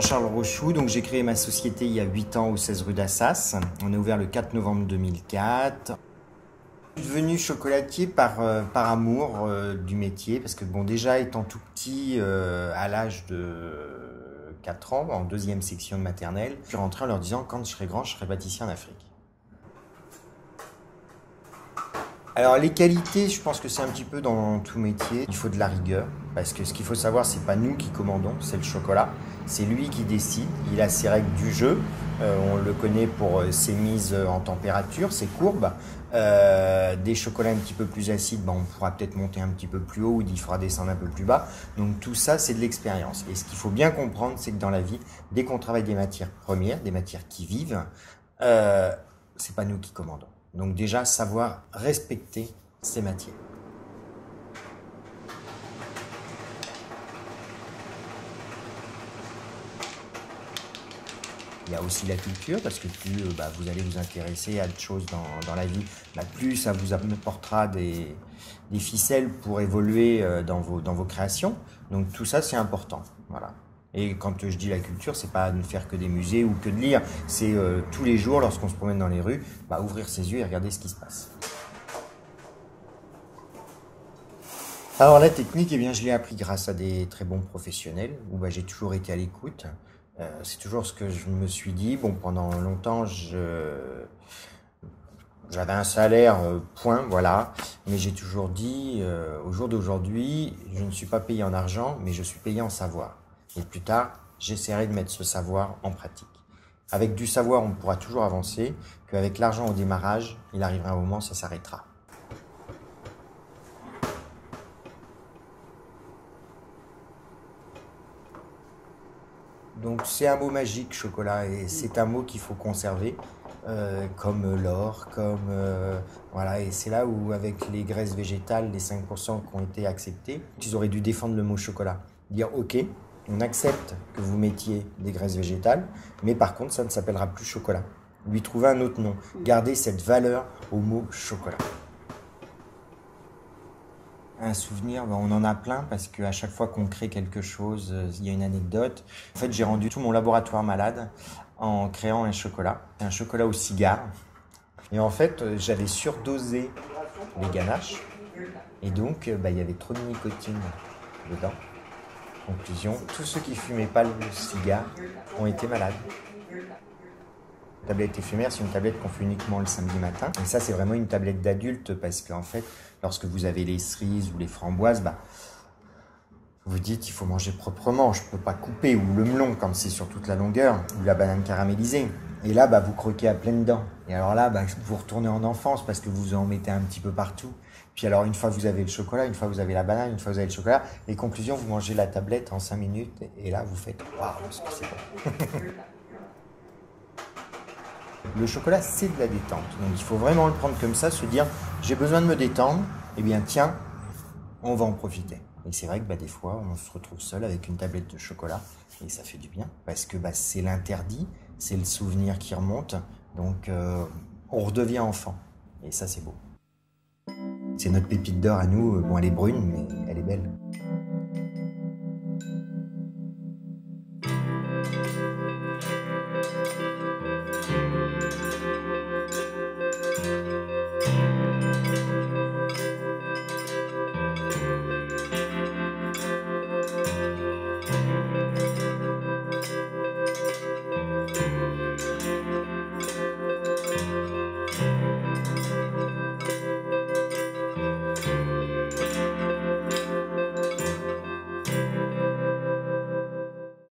Jean-Charles Rochoux, donc j'ai créé ma société il y a 8 ans au 16 rue d'Assas. On est ouvert le 4 novembre 2004. Je suis devenu chocolatier par amour du métier, parce que bon, déjà étant tout petit, à l'âge de 4 ans, en deuxième section de maternelle, je suis rentré en leur disant quand je serai grand, je serai pâtissier en Afrique. Alors les qualités, je pense que c'est un petit peu dans tout métier. Il faut de la rigueur, parce que ce qu'il faut savoir, c'est pas nous qui commandons, c'est le chocolat. C'est lui qui décide, il a ses règles du jeu. On le connaît pour ses mises en température, ses courbes. Des chocolats un petit peu plus acides, on pourra peut-être monter un petit peu plus haut ou il faudra descendre un peu plus bas. Donc tout ça, c'est de l'expérience. Et ce qu'il faut bien comprendre, c'est que dans la vie, dès qu'on travaille des matières premières, des matières qui vivent, c'est pas nous qui commandons. Donc déjà, savoir respecter ces matières. Il y a aussi la culture, parce que plus vous allez vous intéresser à des choses dans la vie, plus ça vous apportera des ficelles pour évoluer dans vos créations. Donc tout ça, c'est important. Voilà. Et quand je dis la culture, c'est pas ne faire que des musées ou que de lire, c'est tous les jours, lorsqu'on se promène dans les rues, ouvrir ses yeux et regarder ce qui se passe. Alors la technique, je l'ai appris grâce à des très bons professionnels, où j'ai toujours été à l'écoute. C'est toujours ce que je me suis dit. Bon, pendant longtemps, j'avais un salaire, point, voilà. Mais j'ai toujours dit, au jour d'aujourd'hui, je ne suis pas payé en argent, mais je suis payé en savoir. Et plus tard, j'essaierai de mettre ce savoir en pratique. Avec du savoir, on pourra toujours avancer, qu'avec l'argent au démarrage, il arrivera un moment, ça s'arrêtera. Donc c'est un mot magique, chocolat, et c'est un mot qu'il faut conserver, comme l'or, voilà, et c'est là où avec les graisses végétales, les 5% qui ont été acceptés, ils auraient dû défendre le mot chocolat. Dire ok, on accepte que vous mettiez des graisses végétales, mais par contre ça ne s'appellera plus chocolat. Lui trouver un autre nom, garder cette valeur au mot chocolat. Un souvenir, on en a plein parce qu'à chaque fois qu'on crée quelque chose, il y a une anecdote. En fait, j'ai rendu tout mon laboratoire malade en créant un chocolat au cigare. Et en fait, j'avais surdosé les ganaches et donc il y avait trop de nicotine dedans. Conclusion, tous ceux qui fumaient pas le cigare ont été malades. La tablette éphémère, c'est une tablette qu'on fait uniquement le samedi matin. Et ça, c'est vraiment une tablette d'adulte parce qu'en fait, lorsque vous avez les cerises ou les framboises, vous dites il faut manger proprement, je ne peux pas couper, ou le melon quand c'est sur toute la longueur, ou la banane caramélisée. Et là, vous croquez à pleines dents. Et alors là, vous retournez en enfance parce que vous en mettez un petit peu partout. Puis alors, une fois que vous avez le chocolat, une fois que vous avez la banane, une fois que vous avez le chocolat, les conclusions, vous mangez la tablette en 5 minutes. Et là, vous faites « waouh, ce que c'est bon !» Le chocolat, c'est de la détente. Donc, il faut vraiment le prendre comme ça, se dire « j'ai besoin de me détendre, eh bien tiens, on va en profiter ». Et c'est vrai que des fois, on se retrouve seul avec une tablette de chocolat et ça fait du bien parce que c'est l'interdit, c'est le souvenir qui remonte, donc on redevient enfant et ça c'est beau. C'est notre pépite d'or à nous, bon elle est brune mais elle est belle.